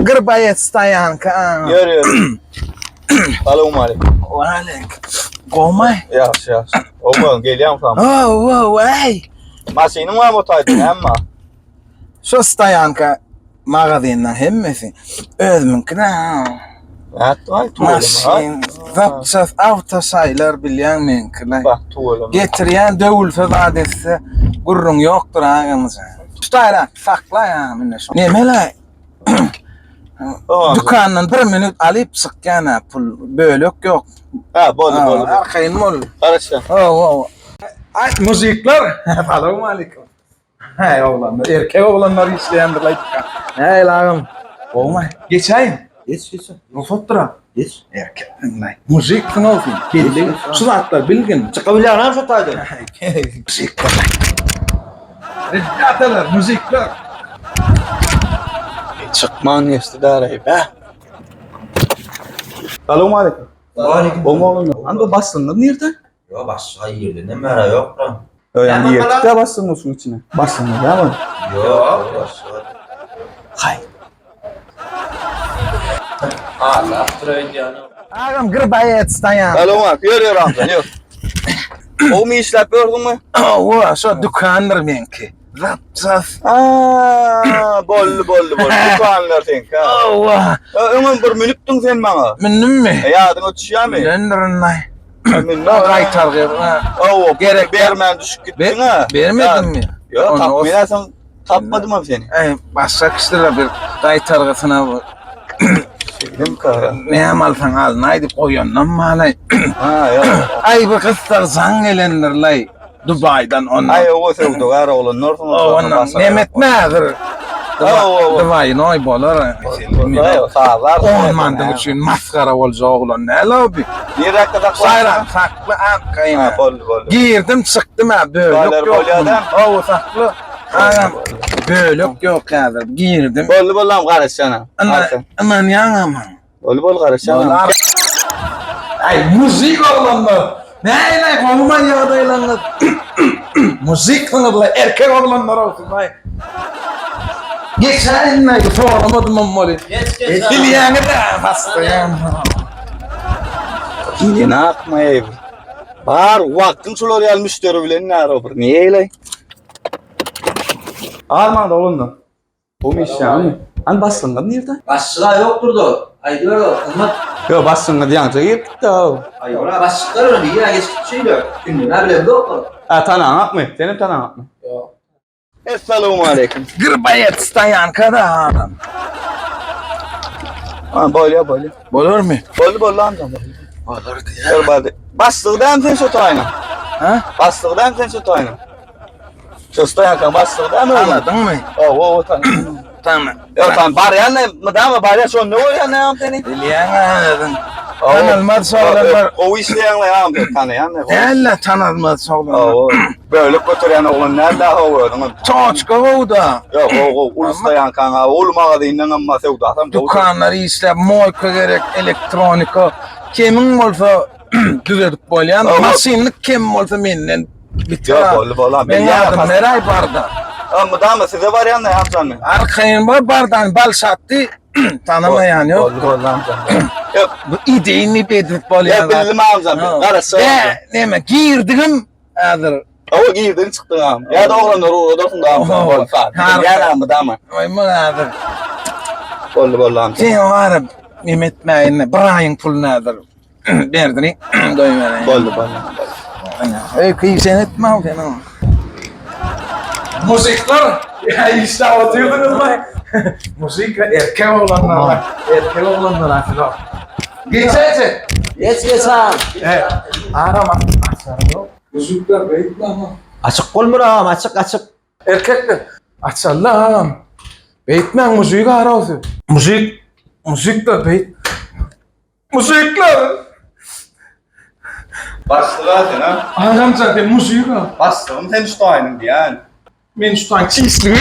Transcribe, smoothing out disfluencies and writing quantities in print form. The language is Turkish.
Gırbaya stayanka. Yürü. Selamun aleyküm. Waalaikum. Komay. Yaxşı. Oğlum geliyorum sana. Ay. Masinin var mı taydın ama? Şu stayanka magazinden hemmesi. Özmünkine. Hatta Maşin. Zapsas avtosaylar bilyen menkile. Bak tuğulum. Getiriyen dövülsöz adetse gurrun yoktur ağamıza. Tutayla sakla ya minne şu. Nemele dükkandan bir minut alıp sıkkana pul bölük yok. Ha bolu. Arkayın mol. Karıştı. Ay müzikler. Selamun aleyküm. Hey oğlanlar, erkek oğlanlar işleyendirler. Hey lağım. Olmay. Geçeyim. Geç. Fotoğraf. Geç. Erkek dinlay. Müzik kınolsun. Bildi. Suratlar bilgin. Çıkabilir lan şu taydın. Müzikler. Ricateler, müzikler. Çıkman geçti darayı be. Selamun aleyküm. Aleyküm. Oğlum. Anda bastın nerede? Yo bas hayırlı ne mera yok lan. Yani yerlikte bastın olsun içine. Bastın mı değil mi? Yo bas. Hay. Allah tröydüyanı. Ağam gırbayet stayan. Selamun aleyküm. Yürü amca yürü. O mu iş yapıyordun mu? Oh, şu dükkanlar benki. Zapsas. Bollu. Tutanlar sen ha. Oh, Ömün bir minüttün sen bana. minnim mi? Yadın o çişya mı? Döndürünlay. Minnim. Gaytar gibi. Gerek vermen düşük gittin ha. Vermedin mi? Yok tapmayasın. Tapmadım mı seni? Başka kişilere bir gaytargısına bu. Benim kara. Ne yamalsan al, naydi koyuyorsun malay. Ha yok. Ay bu kızlar zan gelendirlay. Dubai'dan onlar. Ay o sevdi kara olan norsun. Ondan Mehmet nedir? Dubai noy bolar. Sağlar. Onmandım için maskara olacak olan ne lobi? Bir dakika Sayran saklı am kayına. Bol. Girdim çıktım ha böyle Baylar yok. bol adam. O saklı. Ayam böyle yok kadar girdim. Bol lan karışana. Aman yanamam. Bol karışana. Ay müzik oğlanlar. Ne koluma yağdaylanlar. Müzik oğlanlar erkek oğlanlar olsun bay. Geçen ne soramadım ama Geç. Hilyanı da hastayım. Ne yapmayayım? Var vaktin suları gelmiştir bile ne arabır. Niye öyle? Alma da oğlum. Bu mu iş ya mı? An bassın da nerede? Başlığa yoktur da. Ay diyor kızmat. Yo bassın da diyanca gitti o. Ay ona başlıklar öyle bir yine geç şeydi. Şimdi ne bileyim yok mu? Ha tanağın mı? Senin tanağın mı? Yok. Esselamu aleyküm. Gırbayet stayan kada adam. Ha böyle. Olur mu? Bol lan da. Olur diye. Gel bari. Bastıktan sen şu tayını. Ha? Bastıktan sen şu tayını. Çostayan bastıktan mı? Anladın mı? O tamam. Tamam. Yo tamam bari yanne madama bari şu ne oluyor ne yaptın seni? Hilyan anladın. Tanılmaz oğlanlar. O işleyenle ya amca tanıyan ne? Elle tanılmaz oğlanlar. O böyle götüren oğlan nerede oluyor? Çoçka oldu. Yok o uluslayan kana olmadı innen ama sevda tam. Dükkanları işlep, moyka gerek, elektronika. Kimin olsa düzeltip boyan, masinlik kim olsa menden bitir. Yok bol. Ben yardım neray barda. Ama dama size var ya ne yapacaksın? Arkayın var bardan bal sattı. Tanımayan yok. Bol lan. Yok Bu ideğini bedip boyan. ya bildim amcam. Karası. Ne girdim. Adır. O girdin çıktın am. Ya da oğlanlar oradasın da am. Bol saat. Ya ama dama. Ay mı adır. Bol lan. Sen o Arap Mehmet Bey'in Brian pul nedir? Derdini doymayan. Bol. Öyküyü sen etme o fena. Müzikler. Ya işte oturdunuz mu? Müzik erkek olanlar. Erkek olanlar aslında. Geçecek. Geç ha. Evet. Arama. Müzikler beyitli ama. Açık olmuram açık. Erkekler. Açalım. Beyitmen müziği arası. Müzikler beyit. Müzikler. Bastılar sen ha. Ağam zaten müziği. Bastım sen işte aynı diyen. Men tutan çizgi.